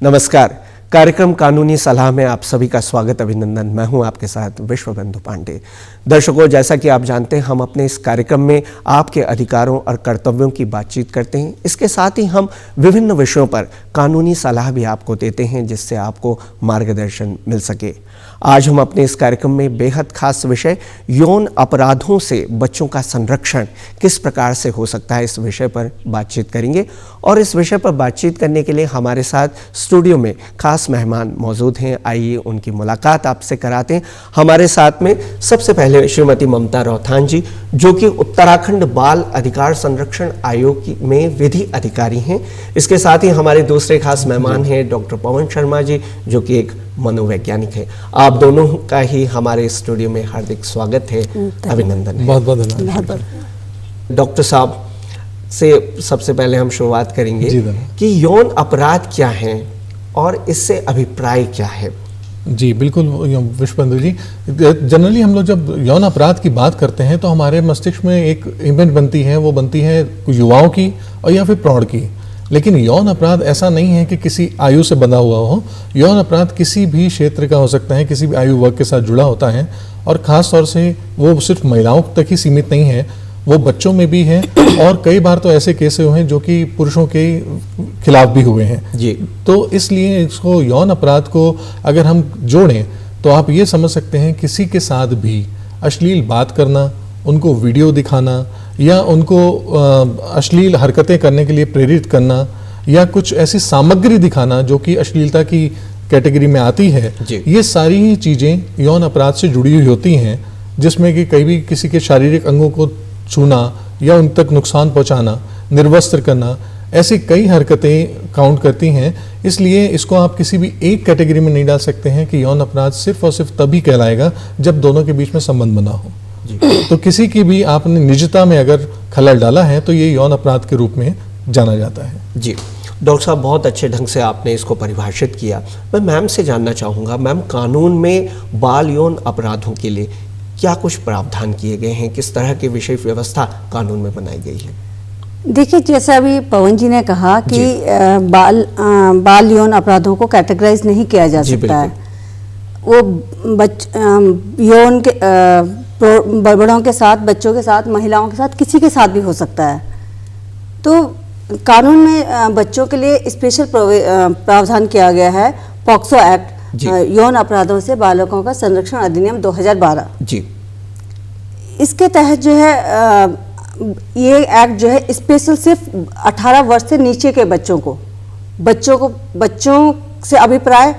नमस्कार। कार्यक्रम कानूनी सलाह में आप सभी का स्वागत, अभिनंदन। मैं हूं आपके साथ विश्वबंधु पांडे। दर्शकों, जैसा कि आप जानते हैं, हम अपने इस कार्यक्रम में आपके अधिकारों और कर्तव्यों की बातचीत करते हैं। इसके साथ ही हम विभिन्न विषयों पर कानूनी सलाह भी आपको देते हैं, जिससे आपको मार्गदर्शन मिल सके। आज हम अपने इस कार्यक्रम में बेहद खास विषय यौन अपराधों से बच्चों का संरक्षण किस प्रकार से हो सकता है, इस विषय पर बातचीत करेंगे। और इस विषय पर बातचीत करने के लिए हमारे साथ स्टूडियो में खास मेहमान मौजूद हैं। आइए उनकी मुलाकात आपसे कराते हैं। हमारे साथ में सबसे पहले श्रीमती ममता रौथान जी, जो कि उत्तराखंड बाल अधिकार संरक्षण आयोग में विधि अधिकारी हैं। इसके साथ ही हमारे दूसरे खास मेहमान हैं डॉक्टर पवन शर्मा जी, जो कि एक मनोवैज्ञानिक है। आप दोनों का ही हमारे स्टूडियो में हार्दिक स्वागत है, अभिनंदन। बहुत बहुत धन्यवाद। डॉक्टर साहब से सबसे पहले हम शुरुआत करेंगे कि यौन अपराध क्या हैं और इससे अभिप्राय क्या है। जी बिल्कुल विश्वबंधु जी, जनरली हम लोग जब यौन अपराध की बात करते हैं तो हमारे मस्तिष्क में एक इमेज बनती है, वो बनती है युवाओं की और या फिर प्रौढ़ की। लेकिन यौन अपराध ऐसा नहीं है कि किसी आयु से बंधा हुआ हो। यौन अपराध किसी भी क्षेत्र का हो सकता है, किसी भी आयु वर्ग के साथ जुड़ा होता है, और ख़ास तौर से वो सिर्फ महिलाओं तक ही सीमित नहीं है, वो बच्चों में भी है। और कई बार तो ऐसे केस हुए हैं जो कि पुरुषों के खिलाफ भी हुए हैं जी। तो इसलिए इसको यौन अपराध को अगर हम जोड़ें तो आप ये समझ सकते हैं किसी के साथ भी अश्लील बात करना, उनको वीडियो दिखाना या उनको अश्लील हरकतें करने के लिए प्रेरित करना या कुछ ऐसी सामग्री दिखाना जो कि अश्लीलता की कैटेगरी में आती है, ये सारी ही चीज़ें यौन अपराध से जुड़ी हुई होती हैं, जिसमें कि कई भी किसी के शारीरिक अंगों को छूना या उन तक नुकसान पहुंचाना, निर्वस्त्र करना, ऐसी कई हरकतें काउंट करती हैं। इसलिए इसको आप किसी भी एक कैटेगरी में नहीं डाल सकते हैं कि यौन अपराध सिर्फ और सिर्फ तभी कहलाएगा जब दोनों के बीच में संबंध बना हो। तो किसी की भी आपने निजता में अगर खलल डाला है तो ये यौन अपराध के रूप में जाना जाता है। जी डॉक्टर साहब, बहुत अच्छे ढंग से आपने इसको परिभाषित किया। मैं मैम से जानना चाहूँगा, मैम, कानून में बाल यौन अपराधों के लिए क्या कुछ प्रावधान किए गए हैं, किस तरह की विशेष व्यवस्था कानून में बनाई गई है? देखिए, जैसे अभी पवन जी ने कहा कि बाल यौन अपराधों को कैटेगराइज नहीं किया जा सकता है। वो यौन के बड़ों के साथ, बच्चों के साथ, महिलाओं के साथ, किसी के साथ भी हो सकता है। तो कानून में बच्चों के लिए स्पेशल प्रावधान किया गया है, पॉक्सो एक्ट, यौन अपराधों से बालकों का संरक्षण अधिनियम 2012 जी। इसके तहत जो है ये एक्ट जो है स्पेशल सिर्फ 18 वर्ष से नीचे के बच्चों से अभिप्राय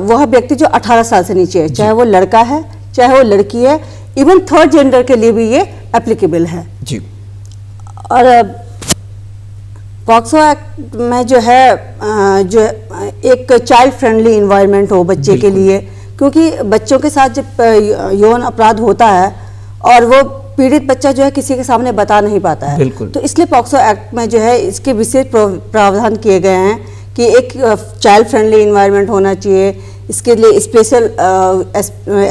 वह व्यक्ति जो 18 साल से नीचे है, चाहे वो लड़का है चाहे वो लड़की है, इवन थर्ड जेंडर के लिए भी ये एप्लीकेबल है जी। और पॉक्सो एक्ट में जो है जो एक चाइल्ड फ्रेंडली इन्वायरमेंट हो बच्चे के लिए, क्योंकि बच्चों के साथ जब यौन अपराध होता है और वो पीड़ित बच्चा जो है किसी के सामने बता नहीं पाता है, तो इसलिए पॉक्सो एक्ट में जो है इसके विशेष प्रावधान किए गए हैं कि एक चाइल्ड फ्रेंडली इन्वायरमेंट होना चाहिए। इसके लिए स्पेशल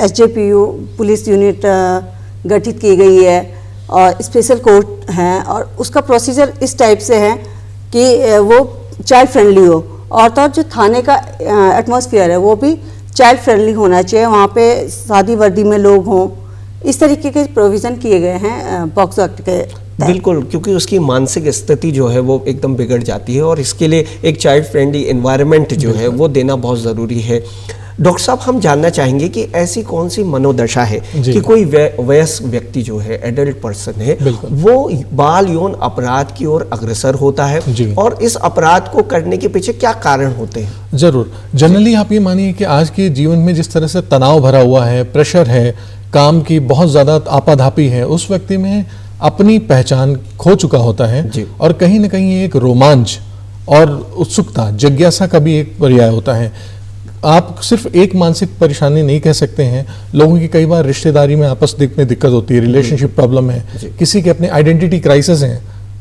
SJPU पुलिस यूनिट गठित की गई है और स्पेशल कोर्ट हैं, और उसका प्रोसीजर इस टाइप से है कि वो चाइल्ड फ्रेंडली हो, और तो जो थाने का एटमॉस्फेयर है वो भी चाइल्ड फ्रेंडली होना चाहिए, वहाँ पे शादी वर्दी में लोग हों। इस तरीके के प्रोविज़न किए गए हैं पॉक्सो एक्ट के। बिल्कुल, क्योंकि उसकी मानसिक स्थिति जो है वो एकदम बिगड़ जाती है, और इसके लिए एक चाइल्ड फ्रेंडली एनवायरनमेंट जो है वो देना बहुत ज़रूरी है। डॉक्टर साहब, हम जानना चाहेंगे कि ऐसी कौन सी मनोदशा है कि कोई वयस्क व्यक्ति जो है, एडल्ट पर्सन है, वो बाल यौन अपराध की ओर अग्रसर होता है, और इस अपराध को करने के पीछे क्या कारण होते हैं? जरूर, जनरली आप ये मानिए कि आज के जीवन में जिस तरह से तनाव भरा हुआ है, प्रेशर है, काम की बहुत ज़्यादा आपाधापी है, उस व्यक्ति में अपनी पहचान खो चुका होता है, और कहीं ना कहीं एक रोमांच और उत्सुकता, जिज्ञासा का भी एक पर्याय होता है। आप सिर्फ एक मानसिक परेशानी नहीं कह सकते हैं, लोगों की कई बार रिश्तेदारी में आपस में दिक्कत होती है, रिलेशनशिप प्रॉब्लम है, किसी के अपने आइडेंटिटी क्राइसिस हैं,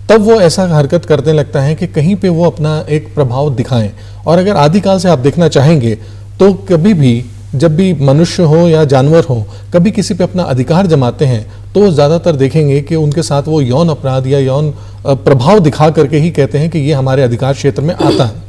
तब वो ऐसा हरकत करने लगता है कि कहीं पे वो अपना एक प्रभाव दिखाएं। और अगर आदिकाल से आप देखना चाहेंगे तो कभी भी जब भी मनुष्य हो या जानवर हो, कभी किसी पे अपना अधिकार जमाते हैं तो वो ज़्यादातर देखेंगे कि उनके साथ वो यौन अपराध या यौन प्रभाव दिखा करके ही कहते हैं कि ये हमारे अधिकार क्षेत्र में आता है।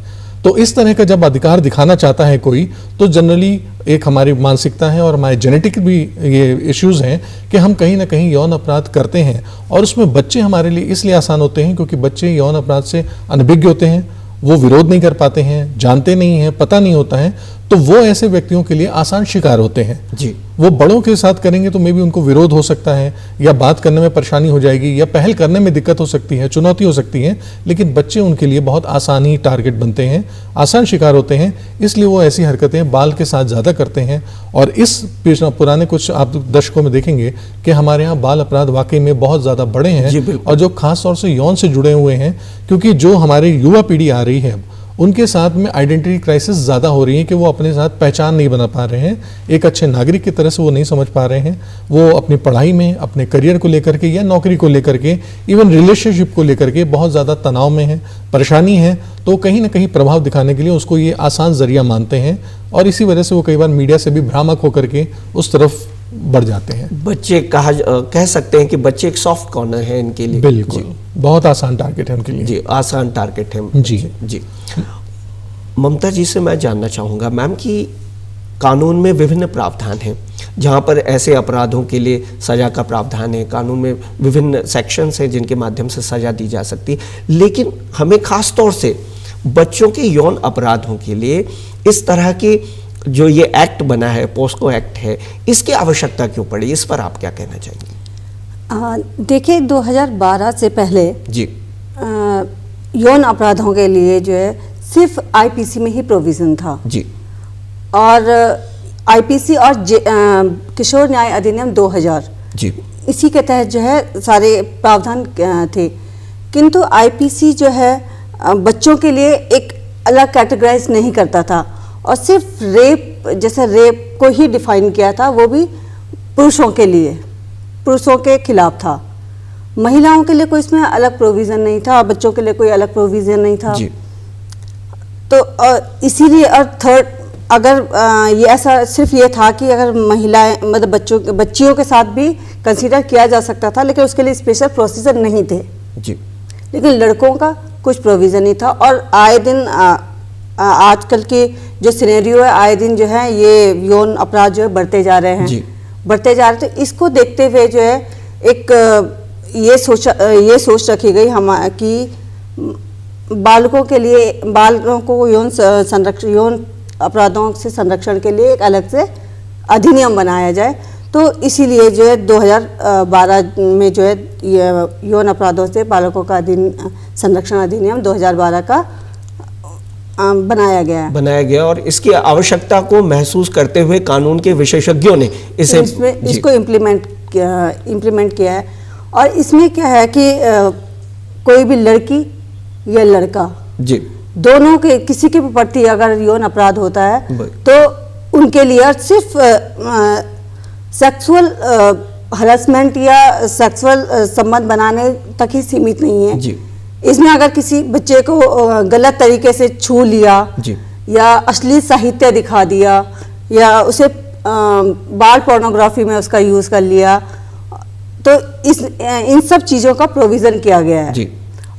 तो इस तरह का जब अधिकार दिखाना चाहता है कोई, तो जनरली एक हमारी मानसिकता है और हमारे जेनेटिक भी ये इश्यूज हैं कि हम कहीं ना कहीं यौन अपराध करते हैं। और उसमें बच्चे हमारे लिए इसलिए आसान होते हैं क्योंकि बच्चे यौन अपराध से अनभिज्ञ होते हैं, वो विरोध नहीं कर पाते हैं, जानते नहीं हैं, पता नहीं होता है, तो वो ऐसे व्यक्तियों के लिए आसान शिकार होते हैं जी। वो बड़ों के साथ करेंगे तो मे बी उनको विरोध हो सकता है, या बात करने में परेशानी हो जाएगी, या पहल करने में दिक्कत हो सकती है, चुनौती हो सकती है, लेकिन बच्चे उनके लिए बहुत आसान ही टारगेट बनते हैं, आसान शिकार होते हैं, इसलिए वो ऐसी हरकतें बाल के साथ ज़्यादा करते हैं। और इस पुराने कुछ आप दशकों में देखेंगे कि हमारे यहाँ बाल अपराध वाकई में बहुत ज़्यादा बढ़े हैं, और जो खास तौर से यौन से जुड़े हुए हैं, क्योंकि जो हमारी युवा पीढ़ी आ रही है उनके साथ में आइडेंटिटी क्राइसिस ज़्यादा हो रही है कि वो अपने साथ पहचान नहीं बना पा रहे हैं, एक अच्छे नागरिक की तरह से वो नहीं समझ पा रहे हैं, वो अपनी पढ़ाई में, अपने करियर को लेकर के या नौकरी को लेकर के, इवन रिलेशनशिप को लेकर के बहुत ज़्यादा तनाव में है, परेशानी है, तो कहीं ना कहीं प्रभाव दिखाने के लिए उसको ये आसान जरिया मानते हैं, और इसी वजह से वो कई बार मीडिया से भी भ्रामक होकर के उस तरफ बढ़ जाते हैं। बच्चे कह सकते हैं कि बच्चे एक सॉफ्ट कॉर्नर है इनके लिए। बिल्कुल, बहुत आसान टारगेट है उनके लिए। जी, आसान टारगेट है। जी जी। ममता जी से मैं जानना चाहूँगा मैम कि कानून में विभिन्न प्रावधान हैं, जहाँ पर ऐसे अपराधों के लिए सज़ा का प्रावधान है, कानून में विभिन्न सेक्शंस हैं जिनके माध्यम से सज़ा दी जा सकती है, लेकिन हमें खास तौर से बच्चों के यौन अपराधों के लिए इस तरह के जो ये एक्ट बना है, पोस्को एक्ट है, इसकी आवश्यकता क्यों पड़ी, इस पर आप क्या कहना चाहेंगे? देखिए 2012 से पहले जी यौन अपराधों के लिए जो है सिर्फ आईपीसी में ही प्रोविज़न था जी, और आईपीसी और किशोर न्याय अधिनियम 2000 जी, इसी के तहत जो है सारे प्रावधान थे, किंतु आईपीसी जो है बच्चों के लिए एक अलग कैटेगराइज नहीं करता था, और सिर्फ रेप, जैसे रेप को ही डिफाइन किया था, वो भी पुरुषों के लिए, पुरुषों के खिलाफ था। महिलाओं के लिए कोई इसमें अलग प्रोविज़न नहीं था, बच्चों के लिए कोई अलग प्रोविज़न नहीं था जी। तो इसीलिए, और थर्ड, अगर ये ऐसा सिर्फ ये था कि अगर महिलाएं, मतलब बच्चियों के साथ भी कंसीडर किया जा सकता था, लेकिन उसके लिए स्पेशल प्रोसीजर नहीं थे जी। लेकिन लड़कों का कुछ प्रोविज़न नहीं था। और आए दिन आजकल के जो सिनेरियो है, आए दिन जो है ये यौन अपराध जो है बढ़ते जा रहे हैं, बढ़ते जा रहे। तो इसको देखते हुए जो है एक ये सोच रखी गई कि बालकों के लिए, बालकों को यौन अपराधों से संरक्षण के लिए एक अलग से अधिनियम बनाया जाए। तो इसीलिए जो है 2012 में जो है यौन अपराधों से बालकों का संरक्षण अधिनियम 2012 का बनाया गया, और इसकी आवश्यकता को महसूस करते हुए कानून के विशेषज्ञों ने इसको इम्प्लीमेंट किया है। और इसमें क्या है कि कोई भी लड़की या लड़का जी, दोनों के किसी के प्रति अगर यौन अपराध होता है तो उनके लिए सिर्फ सेक्सुअल हरासमेंट या सेक्सुअल संबंध बनाने तक ही सीमित नहीं है जी। इसमें अगर किसी बच्चे को गलत तरीके से छू लिया जी, या अश्लील साहित्य दिखा दिया, या उसे बाल पोर्नोग्राफी में उसका यूज़ कर लिया, तो इन सब चीज़ों का प्रोविज़न किया गया है जी।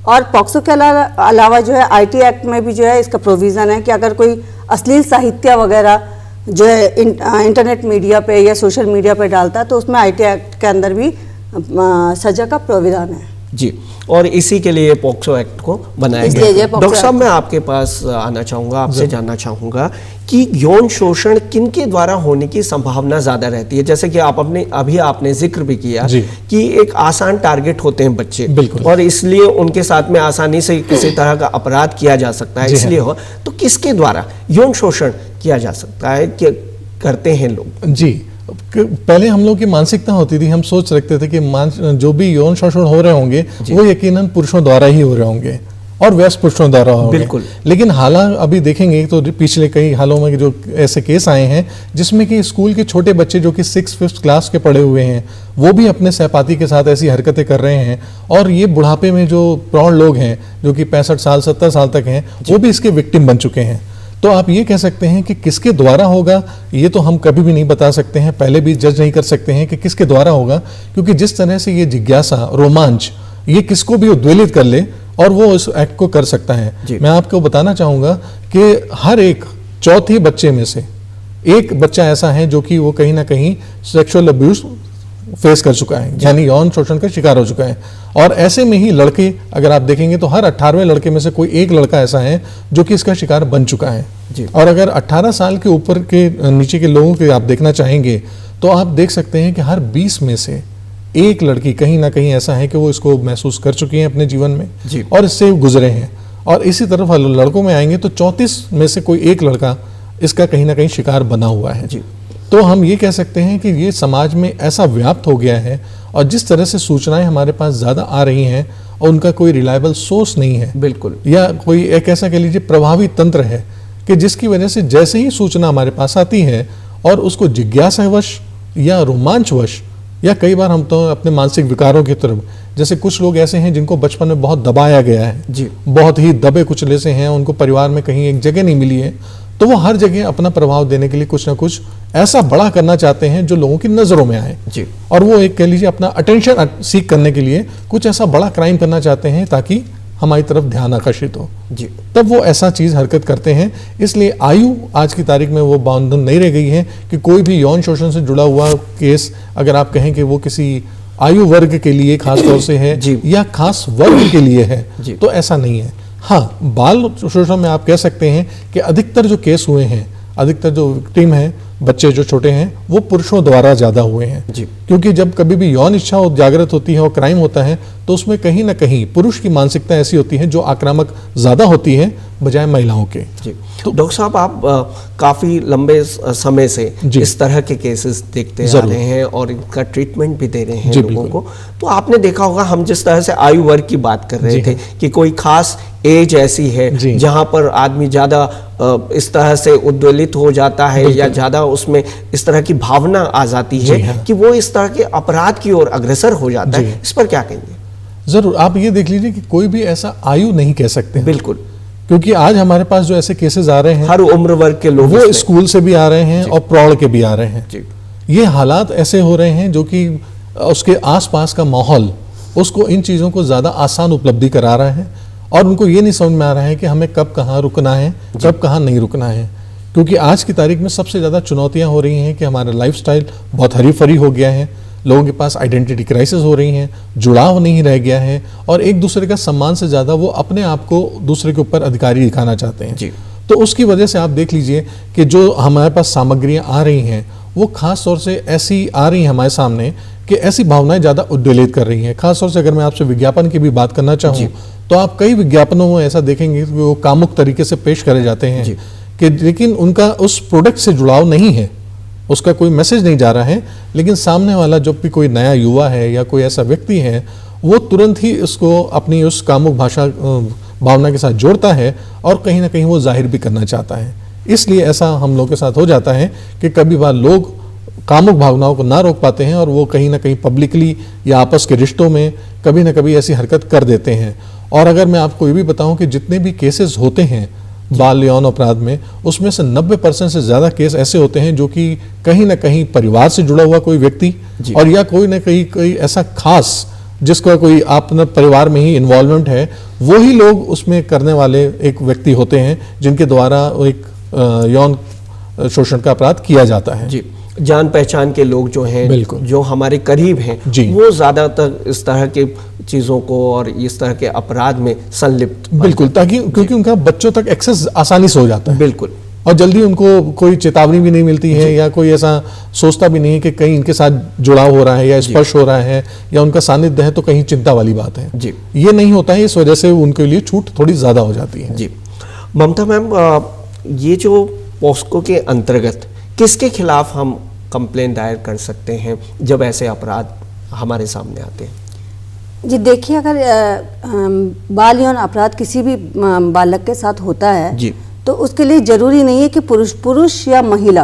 और पॉक्सो के अलावा जो है आईटी एक्ट में भी जो है इसका प्रोविज़न है कि अगर कोई अश्लील साहित्य वगैरह जो है इंटरनेट मीडिया पे या सोशल मीडिया पे डालता है, तो उसमें आईटी एक्ट के अंदर भी सजा का प्रावधान है जी। और इसी के लिए पॉक्सो एक्ट को बनाया गया। डॉक्टर साहब, मैं आपके पास आना चाहूँगा, आपसे जानना चाहूँगा कि यौन शोषण किनके द्वारा होने की संभावना ज़्यादा रहती है? जैसे कि आपने जिक्र भी किया कि एक आसान टारगेट होते हैं बच्चे, और इसलिए उनके साथ में आसानी से किसी तरह का अपराध किया जा सकता है, इसलिए हो। तो किसके द्वारा यौन शोषण किया जा सकता है, क्या करते हैं लोग? जी, पहले हम लोग की मानसिकता होती थी, हम सोच रखते थे कि जो भी यौन शोषण हो रहे होंगे वो यकीनन पुरुषों द्वारा ही हो रहे होंगे और व्यस्त पुरुषों द्वारा होंगे। बिल्कुल। लेकिन हालांकि अभी देखेंगे तो पिछले कई हालों में जो ऐसे केस आए हैं जिसमें कि स्कूल के छोटे बच्चे जो कि 6th-5th क्लास के पढ़े हुए हैं, वो भी अपने सहपाठी के साथ ऐसी हरकतें कर रहे हैं, और ये बुढ़ापे में जो प्रौढ़ लोग हैं जो कि 65 साल 70 साल तक हैं, वो भी इसके विक्टिम बन चुके हैं। तो आप ये कह सकते हैं कि किसके द्वारा होगा ये तो हम कभी भी नहीं बता सकते हैं, पहले भी जज नहीं कर सकते हैं कि किसके द्वारा होगा, क्योंकि जिस तरह से ये जिज्ञासा, रोमांच, ये किसको भी उद्वेलित कर ले, और वो इस एक्ट को कर सकता है। जी। मैं आपको बताना चाहूंगा कि हर एक चौथे बच्चे में से एक बच्चा ऐसा है जो कि वो कहीं ना कहीं सेक्सुअल अब्यूज फेस कर चुका है, यानी यौन शोषण का शिकार हो चुका है। और ऐसे में ही लड़के अगर आप देखेंगे तो हर 18वें लड़के में से कोई एक लड़का ऐसा है जो कि इसका शिकार बन चुका है। जी। और अगर 18 साल के ऊपर के नीचे के लोगों के आप देखना चाहेंगे तो आप देख सकते हैं कि हर 20 में से एक लड़की कहीं ना कहीं ऐसा है कि वो इसको महसूस कर चुकी है अपने जीवन में जी। और इससे गुजरे हैं। और इसी तरफ लड़कों में आएंगे तो 34 में से कोई एक लड़का इसका कहीं ना कहीं शिकार बना हुआ है। जी। तो हम ये कह सकते हैं कि ये समाज में ऐसा व्याप्त हो गया है और जिस तरह से सूचनाएं हमारे पास ज़्यादा आ रही हैं और उनका कोई रिलायबल सोर्स नहीं है, बिल्कुल, या कोई एक ऐसा कह लीजिए प्रभावी तंत्र है कि जिसकी वजह से जैसे ही सूचना हमारे पास आती है और उसको जिज्ञासावश या रोमांचवश या कई बार हम तो अपने मानसिक विकारों की तरफ, जैसे कुछ लोग ऐसे हैं जिनको बचपन में बहुत दबाया गया है जी, बहुत ही दबे कुचले से हैं, उनको परिवार में कहीं एक जगह नहीं मिली है, तो वो हर जगह अपना प्रभाव देने के लिए कुछ ना कुछ ऐसा बड़ा करना चाहते हैं जो लोगों की नजरों में आए। जी। और वो एक कह लीजिए अपना अटेंशन सीख करने के लिए कुछ ऐसा बड़ा क्राइम करना चाहते हैं ताकि हमारी तरफ ध्यान आकर्षित हो, जी। तब वो ऐसा चीज हरकत करते हैं। इसलिए आयु आज की तारीख में वो बंधन नहीं रह गई है कि कोई भी यौन शोषण से जुड़ा हुआ केस अगर आप कहें कि वो किसी आयु वर्ग के लिए खास तौर से है जी। या खास वर्ग के लिए है, जी। तो ऐसा नहीं है। हाँ, बाल शोषण में आप कह सकते हैं कि अधिकतर जो केस हुए हैं, अधिकतर जो विक्टिम हैं, बच्चे जो छोटे हैं, वो पुरुषों द्वारा ज्यादा हुए हैं। जी। क्योंकि जब कभी भी यौन इच्छा जागृत होती है और क्राइम होता है तो उसमें कहीं ना कहीं पुरुष की मानसिकता ऐसी होती है जो आक्रामक ज्यादा होती है बजाय महिलाओं के। जी। तो डॉक्टर साहब, आप काफी लंबे समय से जी। इस तरह के केसेस देखते आ जरूर। रहे हैं और इनका ट्रीटमेंट भी दे रहे हैं जी, लोगों बिल्कुल। को। तो आपने देखा होगा, हम जिस तरह से आयु वर्ग की बात कर रहे जी थे कि कोई खास एज ऐसी है जी। जहां पर आदमी ज्यादा इस तरह से उद्वेलित हो जाता है या ज्यादा उसमें इस तरह की भावना आ जाती है जी हाँ। कि वो इस तरह के अपराध की ओर अग्रसर हो जाता जी। है। इस पर क्या कहेंगे? जरूर, आप ये देख लीजिए कि कोई भी ऐसा आयु नहीं कह सकते हैं। बिल्कुल, क्योंकि आज हमारे पास जो ऐसे केसेस आ रहे हैं हर उम्र वर्ग के लोग वो इसमें- स्कूल से भी आ रहे हैं और प्रौढ़ के भी आ रहे हैं। जी। ये हालात ऐसे हो रहे हैं जो कि उसके आसपास का माहौल उसको इन चीज़ों को ज़्यादा आसान उपलब्धि करा रहा है और उनको ये नहीं समझ में आ रहा है कि हमें कब कहाँ रुकना है, कब कहाँ नहीं रुकना है। क्योंकि आज की तारीख में सबसे ज़्यादा चुनौतियाँ हो रही हैं कि हमारा लाइफस्टाइल बहुत हरी फरी हो गया है, लोगों के पास आइडेंटिटी क्राइसिस हो रही हैं, जुड़ाव नहीं रह गया है और एक दूसरे का सम्मान से ज़्यादा वो अपने आप को दूसरे के ऊपर अधिकारी दिखाना चाहते हैं। जी। तो उसकी वजह से आप देख लीजिए कि जो हमारे पास सामग्रियां आ रही हैं वो खास तौर से ऐसी आ रही हैं हमारे सामने कि ऐसी भावनाएं ज़्यादा उद्वेलित कर रही हैं। खास तौर से अगर मैं आपसे विज्ञापन की भी बात करना चाहूँ तो आप कई विज्ञापनों में ऐसा देखेंगे कि वो कामुक तरीके से पेश करे जाते हैं कि लेकिन उनका उस प्रोडक्ट से जुड़ाव नहीं है, उसका कोई मैसेज नहीं जा रहा है, लेकिन सामने वाला जो भी कोई नया युवा है या कोई ऐसा व्यक्ति है वो तुरंत ही उसको अपनी उस कामुक भावना के साथ जोड़ता है और कहीं ना कहीं वो जाहिर भी करना चाहता है। इसलिए ऐसा हम लोग के साथ हो जाता है कि कभी बार लोग कामुक भावनाओं को ना रोक पाते हैं और वो कहीं ना कहीं पब्लिकली या आपस के रिश्तों में कभी ना कभी ऐसी हरकत कर देते हैं। और अगर मैं आपको ये भी बताऊं कि जितने भी केसेस होते हैं बाल यौन अपराध में, उसमें से 90% से ज़्यादा केस ऐसे होते हैं जो कि कहीं ना कहीं परिवार से जुड़ा हुआ कोई व्यक्ति और या कोई ना कोई ऐसा खास जिसका कोई अपना परिवार में ही इन्वॉल्वमेंट है, वो ही लोग उसमें करने वाले एक व्यक्ति होते हैं जिनके द्वारा एक यौन शोषण का अपराध किया जाता है। जी। जान पहचान के लोग जो हैं, बिल्कुल। जो हमारे करीब हैं, जी। वो ज्यादातर इस तरह के चीजों को और इस तरह के अपराध में संलिप्त। बिल्कुल, ताकि क्योंकि उनका बच्चों तक एक्सेस आसानी से हो जाता है बिल्कुल। और जल्दी उनको कोई चेतावनी भी नहीं मिलती है या कोई ऐसा सोचता भी नहीं है कि कहीं इनके साथ जुड़ाव हो रहा है या स्पर्श हो रहा है या उनका सानिध्य है तो कहीं चिंता वाली बात है। जी। ये नहीं होता है, इस वजह से उनके लिए छूट थोड़ी ज्यादा हो जाती है। जी। ममता मैम, ये जो पॉस्को के अंतर्गत किसके खिलाफ हम कंप्लेन दायर कर सकते हैं जब ऐसे अपराध हमारे सामने आते हैं? जी देखिए, अगर बाल यौन अपराध किसी भी बालक के साथ होता है जी। तो उसके लिए जरूरी नहीं है कि पुरुष या महिला,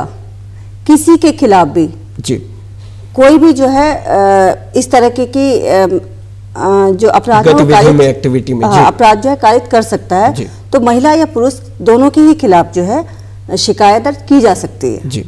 किसी के खिलाफ भी जी। कोई भी जो है इस तरह की जो अपराध है वो गतिविधि में, कारित- एक्टिविटी में, हाँ, जी। अपराध जो है कारित कर सकता है। जी। तो महिला या पुरुष दोनों के ही खिलाफ जो है शिकायत दर्ज की जा सकती है। जी।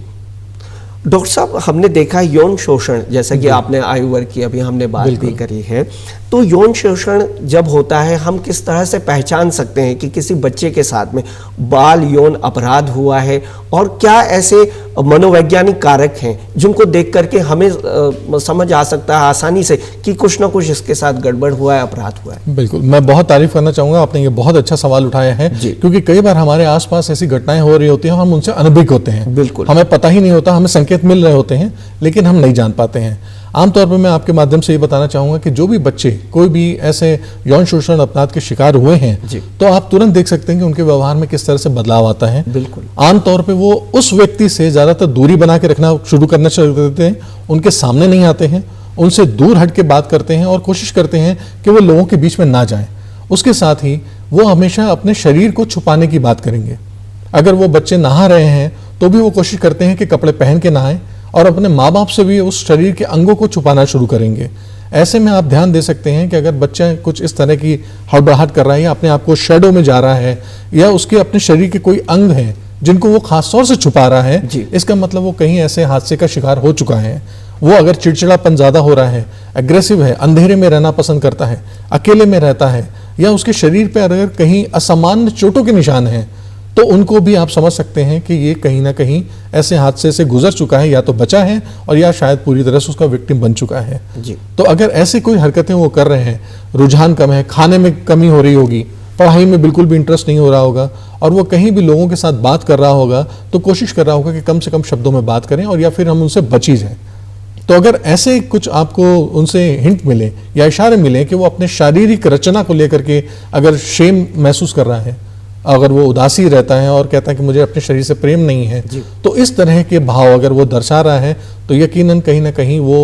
डॉक्टर साहब, हमने देखा यौन शोषण, जैसा कि आपने आयु वर्ग की अभी हमने बात भी करी है, तो यौन शोषण जब होता है हम किस तरह से पहचान सकते हैं कि किसी बच्चे के साथ में बाल यौन अपराध हुआ है, और क्या ऐसे मनोवैज्ञानिक कारक हैं जिनको देख करके हमें समझ आ सकता है आसानी से कि कुछ ना कुछ इसके साथ गड़बड़ हुआ है, अपराध हुआ है? बिल्कुल, मैं बहुत तारीफ करना चाहूंगा, आपने ये बहुत अच्छा सवाल उठाया है, क्योंकि कई बार हमारे आसपास ऐसी घटनाएं हो रही होती हैं, हम उनसे अनभिज्ञ होते हैं। बिल्कुल, हमें पता ही नहीं होता, हमें संकेत मिल रहे होते हैं लेकिन हम नहीं जान पाते हैं। आमतौर पर मैं आपके माध्यम से ये बताना चाहूंगा कि जो भी बच्चे कोई भी ऐसे यौन शोषण अपराध के शिकार हुए हैं, तो आप तुरंत देख सकते हैं कि उनके व्यवहार में किस तरह से बदलाव आता है। बिल्कुल, आमतौर पे वो उस व्यक्ति से ज्यादातर दूरी बना के रखना शुरू करना शुरू कर देते हैं, उनके सामने नहीं आते हैं, उनसे दूर हट के बात करते हैं और कोशिश करते हैं कि वो लोगों के बीच में ना जाएं। उसके साथ ही वो हमेशा अपने शरीर को छुपाने की बात करेंगे। अगर वो बच्चे नहा रहे हैं तो भी वो कोशिश करते हैं कि कपड़े पहन के नहाएं, और अपने माँ बाप से भी उस शरीर के अंगों को छुपाना शुरू करेंगे। ऐसे में आप ध्यान दे सकते हैं कि अगर बच्चा कुछ इस तरह की हड़बड़ाहट कर रहा है, या अपने आप को शैडो में जा रहा है, या उसके अपने शरीर के कोई अंग हैं जिनको वो खास तौर से छुपा रहा है, इसका मतलब वो कहीं ऐसे हादसे का शिकार हो चुका है। वो अगर चिड़चिड़ापन ज्यादा हो रहा है, एग्रेसिव है, अंधेरे में रहना पसंद करता है, अकेले में रहता है, या उसके शरीर पर अगर कहीं असामान्य चोटों के निशान हैं, तो उनको भी आप समझ सकते हैं कि ये कहीं ना कहीं ऐसे हादसे से गुजर चुका है, या तो बचा है और या शायद पूरी तरह से उसका विक्टिम बन चुका है। तो अगर ऐसे कोई हरकतें वो कर रहे हैं, रुझान कम है, खाने में कमी हो रही होगी, पढ़ाई में बिल्कुल भी इंटरेस्ट नहीं हो रहा होगा, और वो कहीं भी लोगों के साथ बात कर रहा होगा तो कोशिश कर रहा होगा कि कम से कम शब्दों में बात करें, और या फिर हम उनसे बची जाएं। तो अगर ऐसे कुछ आपको उनसे हिंट मिले या इशारे मिले कि वो अपने शारीरिक रचना को लेकर के अगर शेम महसूस कर रहा है, अगर वो उदासी रहता है और कहता है कि मुझे अपने शरीर से प्रेम नहीं है, तो इस तरह के भाव अगर वो दर्शा रहा है, तो यकीनन कहीं ना कहीं वो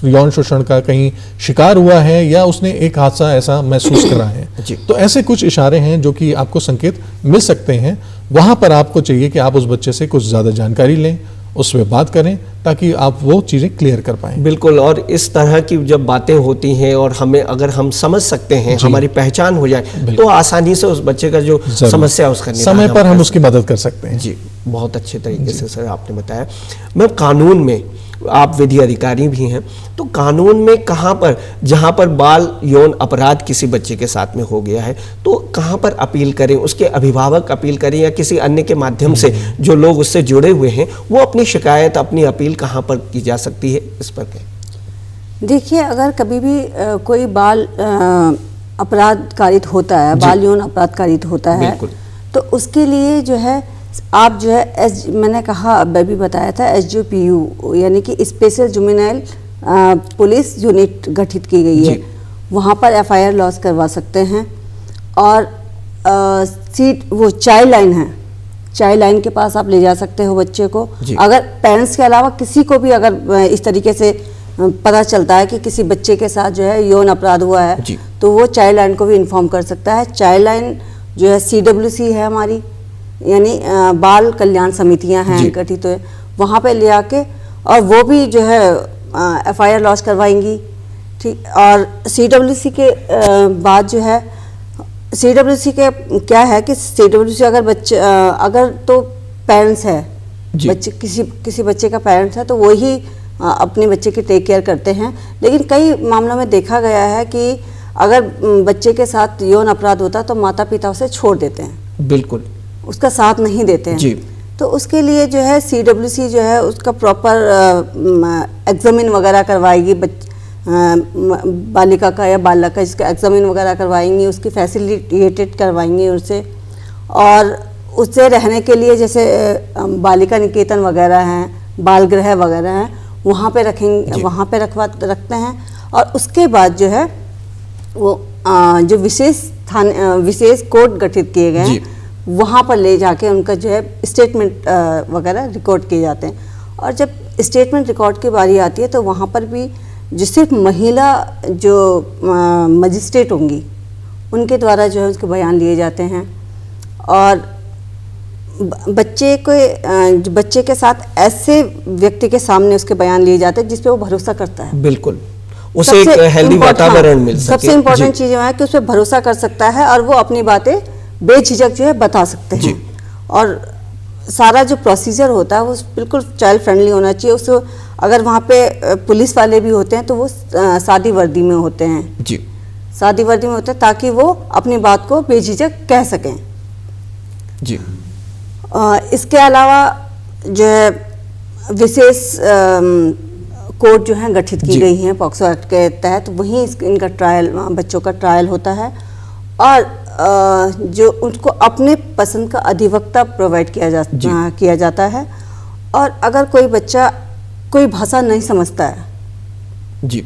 यौन शोषण का कहीं शिकार हुआ है, या उसने एक हादसा ऐसा महसूस करा है। तो ऐसे कुछ इशारे हैं जो कि आपको संकेत मिल सकते हैं। वहां पर आपको चाहिए कि आप उस बच्चे से कुछ ज्यादा जानकारी लें, उसमें बात करें, ताकि आप वो चीजें क्लियर कर पाएं। बिल्कुल, और इस तरह की जब बातें होती हैं और हमें अगर हम समझ सकते हैं, हमारी पहचान हो जाए, तो आसानी से उस बच्चे का जो समस्या उसका समय पर हम उसकी मदद कर सकते हैं। जी, बहुत अच्छे तरीके से सर आपने बताया। मैं कानून में, आप विधि अधिकारी भी हैं, तो कानून में कहाँ पर, जहाँ पर बाल यौन अपराध किसी बच्चे के साथ में हो गया है, तो कहाँ पर अपील करें, उसके अभिभावक अपील करें, या किसी अन्य के माध्यम से जो लोग उससे जुड़े हुए हैं वो अपनी शिकायत, अपनी अपील कहाँ पर की जा सकती है, इस पर कहें? देखिए, अगर कभी भी कोई बाल अपराध कारित होता है, बाल यौन अपराध कारित होता है, तो उसके लिए जो है आप जो है मैंने कहा, अब भी बताया था, SJPU यानी कि स्पेशल जुवेनाइल पुलिस यूनिट गठित की गई है, वहाँ पर FIR लॉस करवा सकते हैं। और वो चाइल्ड लाइन है, चाइल्ड लाइन के पास आप ले जा सकते हो बच्चे को। अगर पेरेंट्स के अलावा किसी को भी अगर इस तरीके से पता चलता है कि किसी बच्चे के साथ जो है यौन अपराध हुआ है, तो वो चाइल्ड लाइन को भी इन्फॉर्म कर सकता है। चाइल्ड लाइन जो है CWC है हमारी, यानी बाल कल्याण समितियां हैं गठित, तो वहाँ पे ले आके, और वो भी जो है FIR लॉस करवाएंगी। ठीक, और CWC के बाद जो है, CWC के क्या है कि CWC अगर बच्चे अगर तो पेरेंट्स है, बच्चे किसी बच्चे का पेरेंट्स है, तो वो ही अपने बच्चे की टेक केयर करते हैं। लेकिन कई मामलों में देखा गया है कि अगर बच्चे के साथ यौन अपराध होता है तो माता पिता उसे छोड़ देते हैं, बिल्कुल उसका साथ नहीं देते हैं। तो उसके लिए जो है CWC जो है उसका प्रॉपर एग्जामिन वगैरह करवाएगी, बालिका का या बालक का, इसका एग्जामिन वगैरह करवाएंगी, उसकी फैसिलिटेटेड करवाएंगी उससे। और उससे रहने के लिए जैसे बालिका निकेतन वगैरह हैं, बाल गृह वगैरह हैं, वहाँ पे रखेंगे, वहाँ पे रखते हैं। और उसके बाद जो है वो जो विशेष कोर्ट गठित किए गए हैं, वहाँ पर ले जाके उनका जो है स्टेटमेंट वगैरह रिकॉर्ड किए जाते हैं। और जब स्टेटमेंट रिकॉर्ड की बारी आती है, तो वहाँ पर भी जो सिर्फ महिला जो मजिस्ट्रेट होंगी, उनके द्वारा जो है उसके बयान लिए जाते हैं। और बच्चे के साथ ऐसे व्यक्ति के सामने उसके बयान लिए जाते हैं जिस पे वो भरोसा करता है। बिल्कुल, उसे एक हेल्दी वातावरण मिल सके। सबसे इम्पोर्टेंट चीज़ है कि उस पर भरोसा कर सकता है और वो अपनी बातें बेझिझक जो है बता सकते हैं। और सारा जो प्रोसीजर होता है वो बिल्कुल चाइल्ड फ्रेंडली होना चाहिए। उसको अगर वहाँ पे पुलिस वाले भी होते हैं तो वो सादी वर्दी में होते हैं जी, सादी वर्दी में होते हैं, ताकि वो अपनी बात को बेझिझक कह सकें। जी, इसके अलावा जो है विशेष कोर्ट जो है गठित की जी। गई हैं पॉक्सो एक्ट के तहत, वहीं इनका ट्रायल, बच्चों का ट्रायल होता है और जो उनको अपने पसंद का अधिवक्ता प्रोवाइड किया जाता है। और अगर कोई बच्चा कोई भाषा नहीं समझता है जी,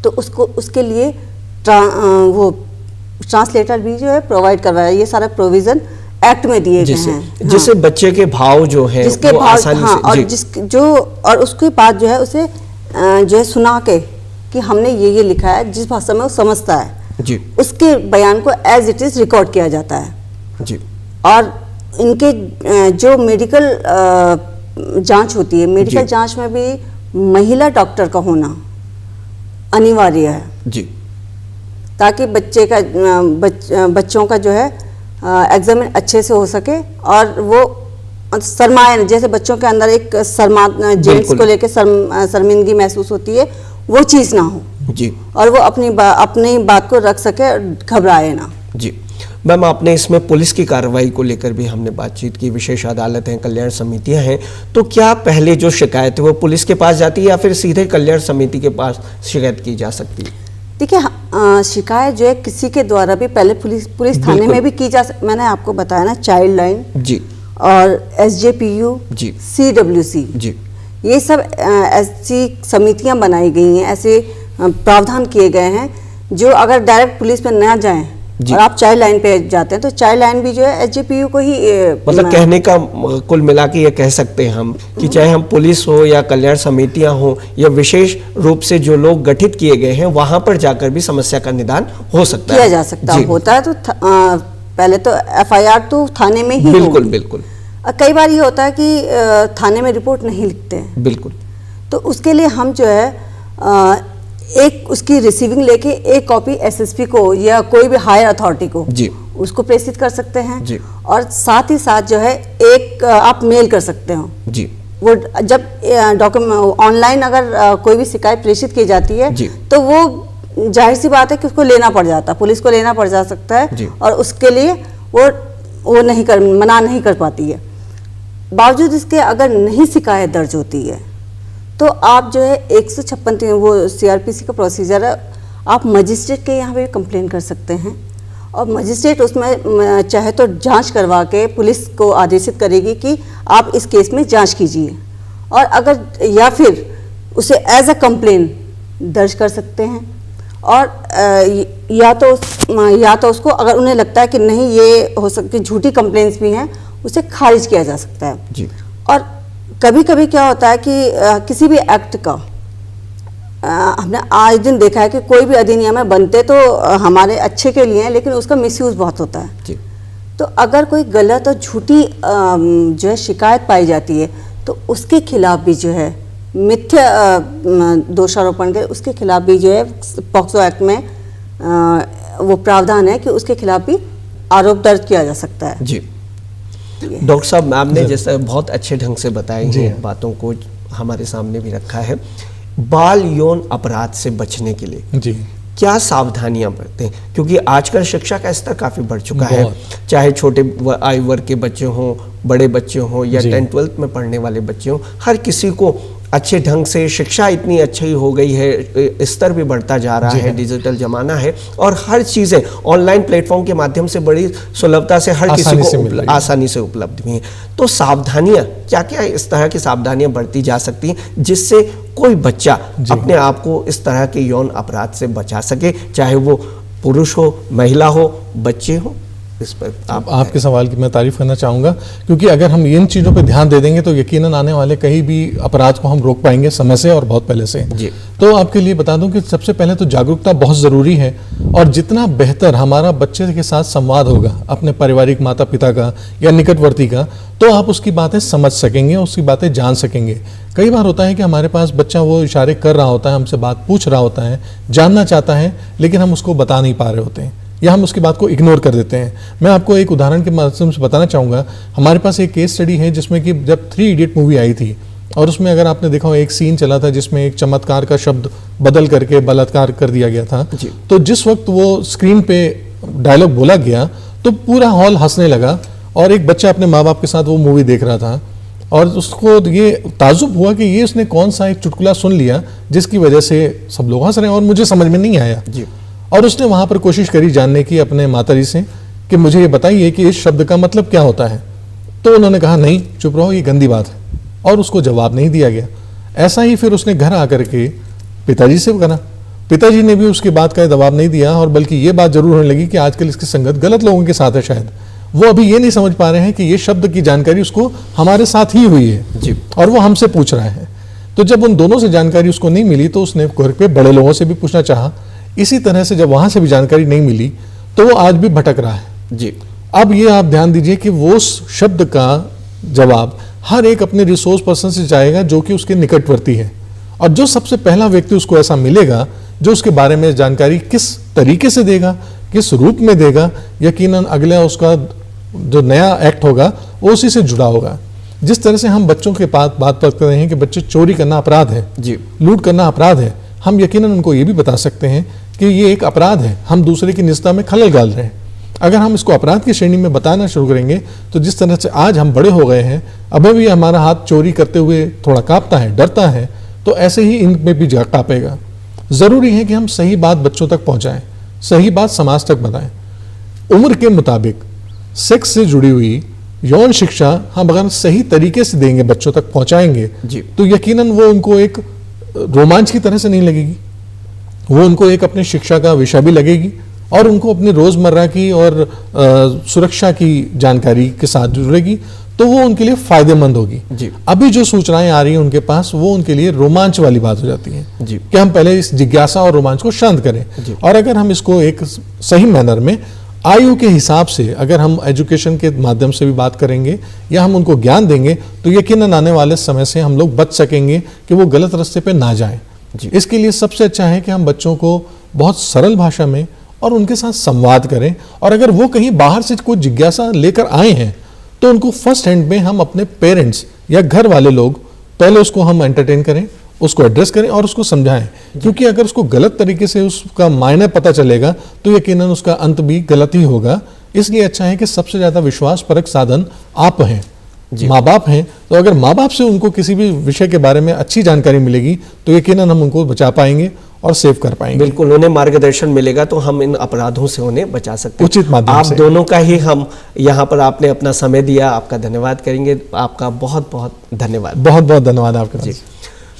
तो उसको उसके लिए वो ट्रांसलेटर भी जो है प्रोवाइड करवाया। ये सारा प्रोविजन एक्ट में दिए गए हैं। जिससे बच्चे के भाव जो है जिसके वो भाव, आसानी हाँ, से और जी, और उसके बाद जो है उसे जो है सुना के कि हमने ये लिखा है, जिस भाषा में वो समझता है जी, उसके बयान को एज इट इज रिकॉर्ड किया जाता है। जी, और इनके जो मेडिकल जांच होती है, मेडिकल जी। जांच में भी महिला डॉक्टर का होना अनिवार्य है, जी, ताकि बच्चों का जो है एग्जामिन अच्छे से हो सके और वो शर्माए, जैसे बच्चों के अंदर एक जेंट्स को लेकर शर्मिंदगी महसूस होती है, वो चीज़ ना हो जी, और वो अपनी बात को रख सके, घबराए ना। जी। मैम, आपने इसमें पुलिस की कार्रवाई को लेकर भी हमने बातचीत की। विशेष अदालत हैं, कल्याण समितियां हैं, तो क्या पहले जो शिकायत है वो पुलिस के पास जाती है या फिर सीधे कल्याण समिति के पास शिकायत की जा सकती है? देखिए, शिकायत जो है किसी के द्वारा भी पहले पुलिस थाने में भी की मैंने आपको बताया ना, चाइल्ड लाइन जी, और SJPU, जी, CWC, जी, ये सब ऐसी समितियां बनाई गई हैं, ऐसे प्रावधान किए गए हैं जो अगर डायरेक्ट पुलिस में ना जाएं और आप चाइल्ड लाइन पे जाते हैं तो चाइल्ड लाइन भी जो है SJPU को ही मतलब कहने का कुल मिला के ये कह सकते हैं हम कि चाहे हम पुलिस हो या कल्याण समितियां हो या विशेष रूप से जो लोग गठित किए गए हैं वहां पर जाकर भी समस्या का निदान हो सकता है, किया जा सकता है। होता है तो पहले तो FIR तो थाने में ही बिल्कुल होगी। बिल्कुल, कई बार ये होता है कि थाने में रिपोर्ट नहीं लिखते हैं, बिल्कुल, तो उसके लिए हम जो है एक उसकी रिसीविंग लेके एक कॉपी SSP को या कोई भी हायर अथॉरिटी को जी, उसको प्रेषित कर सकते हैं जी, और साथ ही साथ जो है एक आप मेल कर सकते हो। जी, वो जब डॉक्यूमेंट ऑनलाइन अगर कोई भी शिकायत प्रेषित की जाती है जी, तो वो जाहिर सी बात है कि उसको लेना पड़ जाता है, पुलिस को लेना पड़ जा सकता है जी, और उसके लिए वो मना नहीं कर पाती है। बावजूद इसके अगर नहीं शिकायत दर्ज होती है तो आप जो है 156 वो CRPC का प्रोसीजर है, आप मजिस्ट्रेट के यहाँ पे कंप्लेन कर सकते हैं और मजिस्ट्रेट उसमें चाहे तो जांच करवा के पुलिस को आदेशित करेगी कि आप इस केस में जांच कीजिए, और अगर या फिर उसे एज अ कंप्लेन दर्ज कर सकते हैं। और या तो उसको अगर उन्हें लगता है कि नहीं ये हो सकती झूठी कंप्लेंट्स भी हैं, उसे खारिज किया जा सकता है। जी, और कभी कभी क्या होता है कि किसी भी एक्ट का हमने आज दिन देखा है कि कोई भी अधिनियम है बनते तो हमारे अच्छे के लिए हैं, लेकिन उसका मिसयूज बहुत होता है। जी, तो अगर कोई गलत और झूठी जो है शिकायत पाई जाती है तो उसके खिलाफ भी जो है मिथ्या दोषारोपण के उसके खिलाफ भी जो है पॉक्सो एक्ट में वो प्रावधान है कि उसके खिलाफ भी आरोप दर्ज किया जा सकता है। जी। डॉक्टर साहब, मैम ने जैसा बहुत अच्छे ढंग से बताई हैं, बातों को हमारे सामने भी रखा है। बाल यौन अपराध से बचने के लिए जी क्या सावधानियां बरतें, क्योंकि आजकल शिक्षा का स्तर काफी बढ़ चुका है, चाहे छोटे आयु वर्ग के बच्चे हों, बड़े बच्चे हों या 10th-12th में पढ़ने वाले बच्चे हों, हर किसी को अच्छे ढंग से शिक्षा इतनी अच्छी हो गई है, स्तर भी बढ़ता जा रहा है, डिजिटल जमाना है और हर चीज़ें ऑनलाइन प्लेटफॉर्म के माध्यम से बड़ी सुलभता से हर किसी को आसानी से उपलब्ध भी हैं। तो सावधानियां क्या क्या इस तरह की सावधानियां बरती जा सकती हैं जिससे कोई बच्चा अपने आप को इस तरह के यौन अपराध से बचा सके, चाहे वो पुरुष हो, महिला हो, बच्चे हो? इस पर आपके सवाल की मैं तारीफ करना चाहूँगा, क्योंकि अगर हम इन चीज़ों पे ध्यान दे देंगे तो यकीनन आने वाले कहीं भी अपराध को हम रोक पाएंगे समय से और बहुत पहले से। जी। तो आपके लिए बता दूं कि सबसे पहले तो जागरूकता बहुत ज़रूरी है, और जितना बेहतर हमारा बच्चे के साथ संवाद होगा अपने पारिवारिक माता पिता का या निकटवर्ती का, तो आप उसकी बातें समझ सकेंगे, उसकी बातें जान सकेंगे। कई बार होता है कि हमारे पास बच्चा वो इशारे कर रहा होता है, हमसे बात पूछ रहा होता है, जानना चाहता है, लेकिन हम उसको बता नहीं पा रहे होते हैं, या हम उसकी बात को इग्नोर कर देते हैं। मैं आपको एक उदाहरण के माध्यम से बताना चाहूँगा। हमारे पास एक केस स्टडी है जिसमें कि जब 3 इडियट मूवी आई थी और उसमें अगर आपने देखा हो एक सीन चला था जिसमें एक चमत्कार का शब्द बदल करके बलात्कार कर दिया गया था। तो जिस वक्त वो स्क्रीन पे डायलॉग बोला गया तो पूरा हॉल हंसने लगा और एक बच्चा अपने माँ बाप के साथ वो मूवी देख रहा था और उसको ये ताजुब हुआ कि ये उसने कौन सा एक चुटकुला सुन लिया जिसकी वजह से सब लोग हंस रहे हैं और मुझे समझ में नहीं आया। और उसने वहां पर कोशिश करी जानने की अपने माताजी से कि मुझे ये बताइए कि इस शब्द का मतलब क्या होता है। तो उन्होंने कहा नहीं चुप रहो, ये गंदी बात है, और उसको जवाब नहीं दिया गया। ऐसा ही फिर उसने घर आकर के पिताजी से करा, पिताजी ने भी उसकी बात का जवाब नहीं दिया और बल्कि ये बात जरूर होने लगी कि आजकल इसकी संगत गलत लोगों के साथ है। शायद वो अभी ये नहीं समझ पा रहे हैं कि ये शब्द की जानकारी उसको हमारे साथ ही हुई है और वो हमसे पूछ रहा है। तो जब उन दोनों से जानकारी उसको नहीं मिली तो उसने घर पे बड़े लोगों से भी पूछना चाहा। इसी तरह से जब वहां से भी जानकारी नहीं मिली तो वो आज भी भटक रहा है। अब ये आप ध्यान दीजिए कि वो शब्द का जवाब हर एक अपने रिसोर्स पर्सन से चाहेगा जो कि उसके निकटवर्ती है, और जो सबसे पहला व्यक्ति उसको ऐसा मिलेगा जो उसके बारे में जानकारी किस तरीके से देगा, किस रूप में देगा, यकीनन अगला उसका जो नया एक्ट होगा वो उसी से जुड़ा होगा। जिस तरह से हम बच्चों के बात करते रहे हैं कि बच्चे चोरी करना अपराध है, लूट करना अपराध है, हम यकीनन उनको ये भी बता सकते हैं कि ये एक अपराध है, हम दूसरे की निजता में खलल डाल रहे हैं। अगर हम इसको अपराध की श्रेणी में बताना शुरू करेंगे तो जिस तरह से आज हम बड़े हो गए हैं, अभी भी हमारा हाथ चोरी करते हुए थोड़ा कांपता है, डरता है, तो ऐसे ही इनमें भी कांपेगा। जरूरी है कि हम सही बात बच्चों तक पहुंचाएं, सही बात समाज तक बताएं। उम्र के मुताबिक सेक्स से जुड़ी हुई यौन शिक्षा हम अगर सही तरीके से देंगे, बच्चों तक पहुंचाएंगे, तो यकीनन वो उनको एक रोमांच की तरह से नहीं लगेगी, वो उनको एक अपने शिक्षा का विषय भी लगेगी और उनको अपनी रोजमर्रा की और सुरक्षा की जानकारी के साथ जुड़ेगी, तो वो उनके लिए फायदेमंद होगी। अभी जो सूचनाएं आ रही हैं उनके पास, वो उनके लिए रोमांच वाली बात हो जाती है कि हम पहले इस जिज्ञासा और रोमांच को शांत करें। और अगर हम इसको एक सही मैनर में आयु के हिसाब से अगर हम एजुकेशन के माध्यम से भी बात करेंगे या हम उनको ज्ञान देंगे तो यकीनन आने वाले समय से हम लोग बच सकेंगे कि वो गलत रास्ते पे ना जाएं। इसके लिए सबसे अच्छा है कि हम बच्चों को बहुत सरल भाषा में और उनके साथ संवाद करें, और अगर वो कहीं बाहर से कोई जिज्ञासा लेकर आए हैं तो उनको फर्स्ट हैंड में हम अपने पेरेंट्स या घर वाले लोग पहले उसको हम एंटरटेन करें, उसको एड्रेस करें और उसको समझाएं, क्योंकि अगर उसको गलत तरीके से उसका मायने पता चलेगा तो यकीनन उसका अंत भी गलत ही होगा। इसलिए अच्छा है कि सबसे ज्यादा विश्वास परक साधन आप हैं, माँ बाप हैं। तो अगर माँ बाप से उनको किसी भी विषय के बारे में अच्छी जानकारी मिलेगी तो यकीनन हम उनको बचा पाएंगे और सेव कर पाएंगे। बिल्कुल, उन्हें मार्गदर्शन मिलेगा तो हम इन अपराधों से उन्हें बचा सकते हैं उचित माध्यम से। आप दोनों का ही हम यहाँ पर आपने अपना समय दिया, आपका धन्यवाद करेंगे। आपका बहुत बहुत धन्यवाद। बहुत बहुत धन्यवाद आपका जी।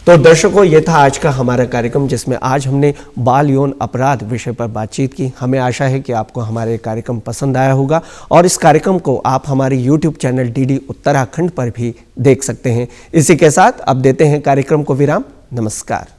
तो दर्शकों, ये था आज का हमारा कार्यक्रम जिसमें आज हमने बाल यौन अपराध विषय पर बातचीत की। हमें आशा है कि आपको हमारे कार्यक्रम पसंद आया होगा और इस कार्यक्रम को आप हमारे YouTube चैनल DD उत्तराखंड पर भी देख सकते हैं। इसी के साथ अब देते हैं कार्यक्रम को विराम। नमस्कार।